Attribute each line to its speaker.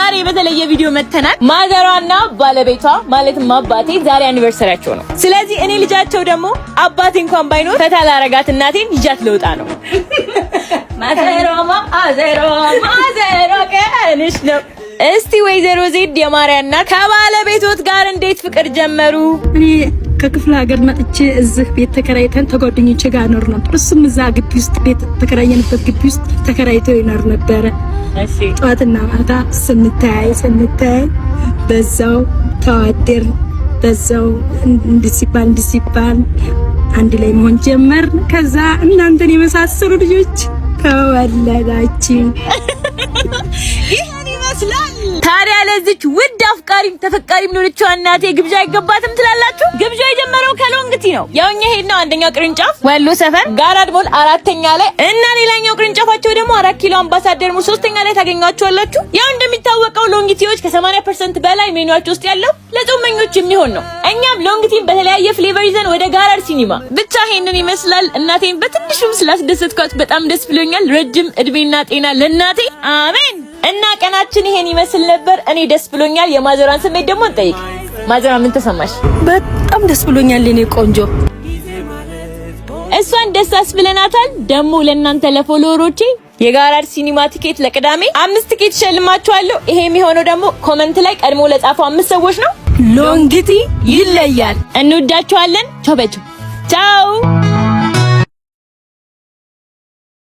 Speaker 1: ዛሬ በተለየ ቪዲዮ መተናል። ማዘሯና ባለቤቷ ማለትም አባቴ ዛሬ አኒቨርሰሪያቸው ነው። ስለዚህ እኔ ልጃቸው ደግሞ አባቴ እንኳን ባይኖር ፈታ ላረጋት እናቴን ይጃት ልወጣ ነው። ማዘሯ ቀንሽ ነው። እስቲ ወይዘሮ ዜድ የማርያም እናት ከባለቤቶት ጋር እንዴት ፍቅር ጀመሩ?
Speaker 2: እኔ ከክፍለ ሀገር መጥቼ እዚህ ቤት ተከራይተን ተጓደኞቼ ጋር ኖር ነበር። እሱም እዛ ግቢ ውስጥ ቤት ተከራየንበት ግቢ ውስጥ ተከራይቶ ይኖር ነበር።
Speaker 1: እሺ
Speaker 2: ጧትና ማታ ስንታይ በዛው ተዋደር በዛው እንዲሲባል አንድ ላይ መሆን ጀመር። ከዛ እናንተን የመሳሰሉ ልጆች ተወለዳችሁ። ይሄን ይመስላል። ታዲያ ለዚች ውድ አፍቃሪም ተፈቃሪም ሆነችው እናቴ ግብዣ አይገባትም ትላላችሁ? ግብዣው የጀመረው ከሎንግቲ ነው። ያውኛ ሄድነው አንደኛው ቅርንጫፍ ወሎ ሰፈር ጋራድ ሞል 4ኛ ላይ እና ሌላኛው ቅርንጫፋቸው ደግሞ 4 ኪሎ አምባሳደር ሞል 3ኛ ላይ ታገኛቸዋላችሁ። ያው እንደሚታወቀው ሎንግቲዎች ከ80% በላይ ሜኑአቸው ውስጥ ያለው ለጾመኞች የሚሆን ነው። እኛም ሎንግቲን በተለያየ ፍሌቨር ይዘን ወደ ጋራድ ሲኒማ ብቻ ይሄንን ይመስላል። እናቴን በትንሹም ስላስደሰትኳት በጣም ደስ ብሎኛል። ረጅም እድሜና ጤና ለእናቴ አሜን። እና ቀናችን ይሄን ይመስል ነበር። እኔ ደስ ብሎኛል። የማዘሯን ስሜት ደግሞ እንጠይቅ። ማዘሯ ምን ተሰማሽ? በጣም ደስ ብሎኛል የኔ ቆንጆ።
Speaker 1: እሷን ደስ አስብለናታል። ደግሞ ለእናንተ ለፎሎወሮቼ የጋራድ ሲኒማ ቲኬት ለቅዳሜ 5 ቲኬት ሸልማችኋለሁ። ይሄ የሚሆነው ደግሞ ኮሜንት ላይ ቀድሞ ለጻፉ 5 ሰዎች ነው።
Speaker 2: ሎንግቲ ይለያል።
Speaker 1: እንወዳችኋለን። ቻው።